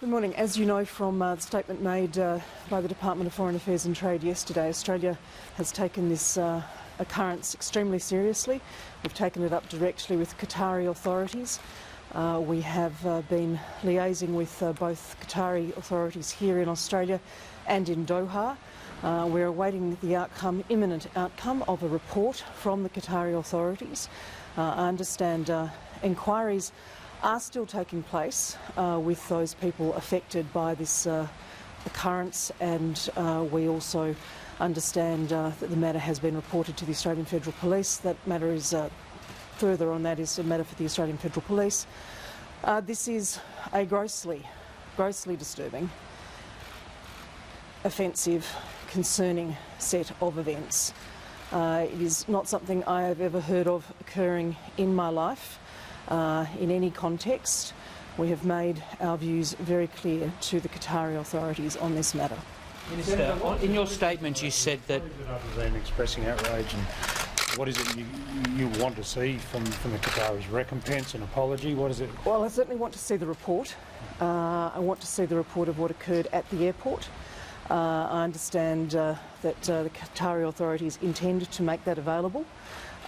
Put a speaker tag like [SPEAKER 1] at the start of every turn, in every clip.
[SPEAKER 1] Good morning. As you know from the statement made by the Department of Foreign Affairs and Trade yesterday, Australia has taken this occurrence extremely seriously. We've taken it up directly with Qatari authorities. We have been liaising with both Qatari authorities here in Australia and in Doha. We're awaiting the imminent outcome of a report from the Qatari authorities. I understand inquiries are still taking place with those people affected by this occurrence, and we also understand that the matter has been reported to the Australian Federal Police. That matter is further on that is a matter for the Australian Federal Police. This is a grossly disturbing, offensive, concerning set of events. It is not something I have ever heard of occurring in my life. In any context. We have made our views very clear to the Qatari authorities on this matter.
[SPEAKER 2] Minister, in your statement you said that...
[SPEAKER 3] Other than expressing outrage, and what is it you want to see from the Qataris? Recompense, an apology? What is it?
[SPEAKER 1] Well, I certainly want to see the report. I want to see the report of what occurred at the airport. I understand that the Qatari authorities intend to make that available.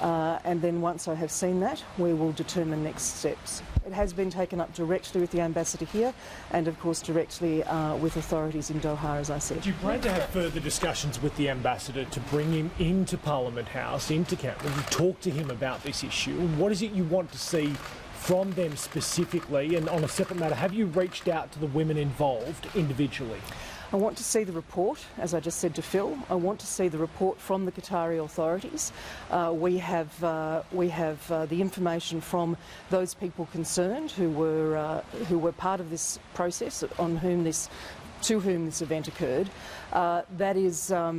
[SPEAKER 1] And then once I have seen that, we will determine next steps. It has been taken up directly with the ambassador here and, of course, directly with authorities in Doha, as I said.
[SPEAKER 4] Do you plan to have further discussions with the ambassador to bring him into Parliament House, into Canberra, and talk to him about this issue? What is it you want to see from them specifically? And on a separate matter, have you reached out to the women involved individually?
[SPEAKER 1] I want to see the report, as I just said to Phil. I want to see the report from the Qatari authorities. We have the information from those people concerned who were part of this process, to whom this event occurred. That is a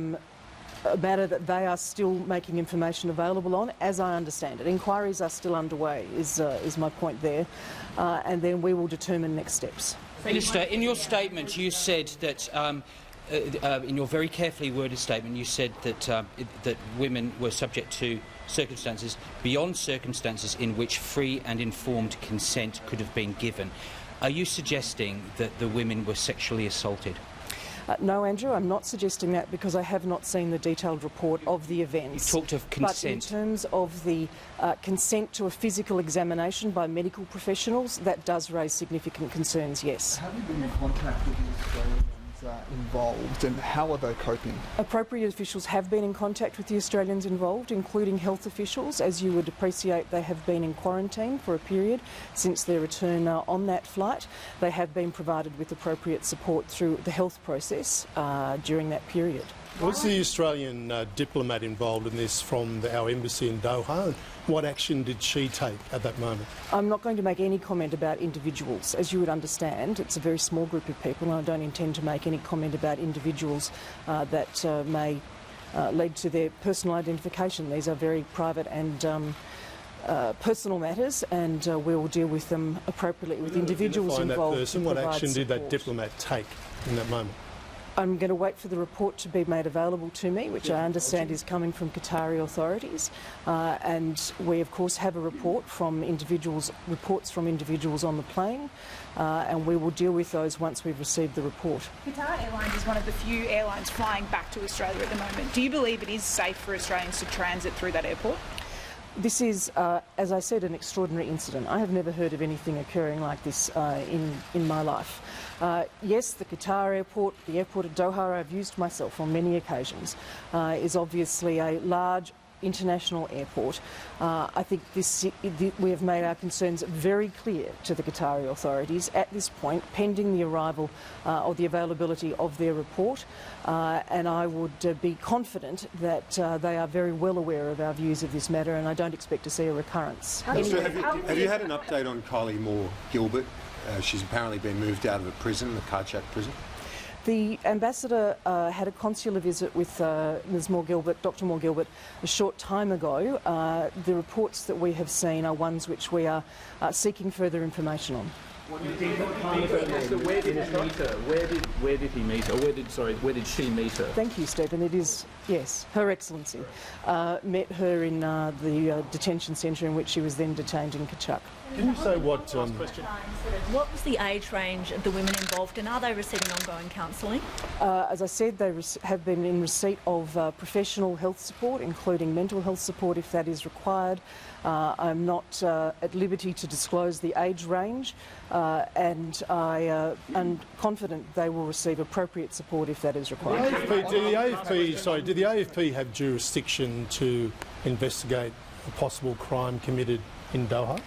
[SPEAKER 1] matter that they are still making information available on, as I understand it. Inquiries are still underway, is my point there, and then we will determine next steps.
[SPEAKER 2] Minister, in your statement you said that, in your very carefully worded statement, you said that that women were subject to circumstances beyond circumstances in which free and informed consent could have been given. Are you suggesting that the women were sexually assaulted?
[SPEAKER 1] No, Andrew, I'm not suggesting that because I have not seen the detailed report of the events.
[SPEAKER 2] You talked of consent.
[SPEAKER 1] But in terms of the consent to a physical examination by medical professionals, that does raise significant concerns, yes.
[SPEAKER 5] Have you been in contact with the Australians involved, and how are they coping?
[SPEAKER 1] Appropriate officials have been in contact with the Australians involved, including health officials. As you would appreciate, they have been in quarantine for a period since their return on that flight. They have been provided with appropriate support through the health process during that period.
[SPEAKER 6] Was the Australian diplomat involved in this from our embassy in Doha? What action did she take at that moment? I'm
[SPEAKER 1] not going to make any comment about individuals. As you would understand, it's a very small group of people, and I don't intend to make any comment about individuals that may lead to their personal identification. These are very private and personal matters, and we will deal with them appropriately with individuals involved.
[SPEAKER 6] What action did that diplomat take in that moment?
[SPEAKER 1] I'm going to wait for the report to be made available to me, which I understand is coming from Qatari authorities, and we of course have a reports from individuals on the plane, and we will deal with those once we've received the report.
[SPEAKER 7] Qatar Airlines is one of the few airlines flying back to Australia at the moment. Do you believe it is safe for Australians to transit through that airport?
[SPEAKER 1] This is, as I said, an extraordinary incident. I have never heard of anything occurring like this in my life. Yes, the Qatar airport, the airport at Doha, I've used myself on many occasions, is obviously a large international airport. I think we have made our concerns very clear to the Qatari authorities at this point, pending the arrival or the availability of their report, and I would be confident that they are very well aware of our views of this matter, and I don't expect to see a recurrence.
[SPEAKER 8] Have you had an update on Kylie Moore-Gilbert? She's apparently been moved out of a prison, the Karchak prison.
[SPEAKER 1] The ambassador had a consular visit with Ms. Moore-Gilbert, Dr. Moore-Gilbert, a short time ago. The reports that we have seen are ones which we are seeking further information on.
[SPEAKER 9] Where did he meet her? Where did he meet her? Where did she meet her?
[SPEAKER 1] Thank you, Stephen. It is, yes, Her Excellency met her in the detention centre in which she was then detained in Kachuk.
[SPEAKER 6] Can you say what...
[SPEAKER 10] What was the age range of the women involved, and are they receiving ongoing counselling?
[SPEAKER 1] As I said, they have been in receipt of professional health support, including mental health support if that is required. I'm not at liberty to disclose the age range, and I am confident they will receive appropriate support if that is required.
[SPEAKER 6] Did the AFP have jurisdiction to investigate a possible crime committed in Doha?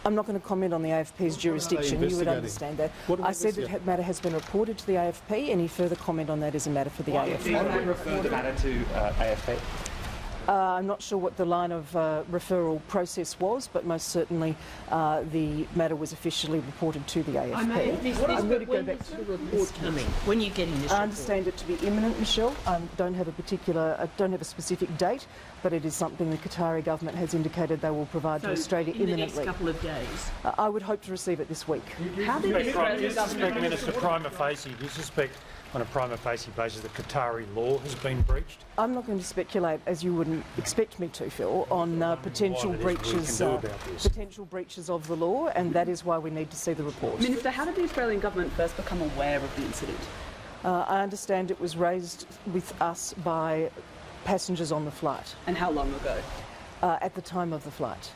[SPEAKER 1] I'm not going to comment on the AFP's jurisdiction. You would understand that. I said that matter has been reported to the AFP. Any further comment on that is a matter for the AFP.
[SPEAKER 9] Do you refer the matter to AFP?
[SPEAKER 1] I'm not sure what the line of referral process was, but most certainly the matter was officially reported to the AFP.
[SPEAKER 11] I'm going to go back to the report coming. When are you getting this?
[SPEAKER 1] I understand it to be imminent, Michelle. I don't have a specific date, but it is something the Qatari government has indicated they will provide to Australia imminently.
[SPEAKER 11] In the next couple of days?
[SPEAKER 1] I would hope to receive it this week.
[SPEAKER 11] How did the Australian government...
[SPEAKER 3] Minister, prima facie, do you suspect on a prima facie basis that Qatari law has been breached?
[SPEAKER 1] I'm not going to speculate, as you wouldn't expect me to, Phil, on potential breaches of the law, and that is why we need to see the report.
[SPEAKER 11] Minister, how did the Australian government first become aware of the incident?
[SPEAKER 1] I understand it was raised with us by passengers on the flight.
[SPEAKER 11] And how long ago?
[SPEAKER 1] At the time of the flight.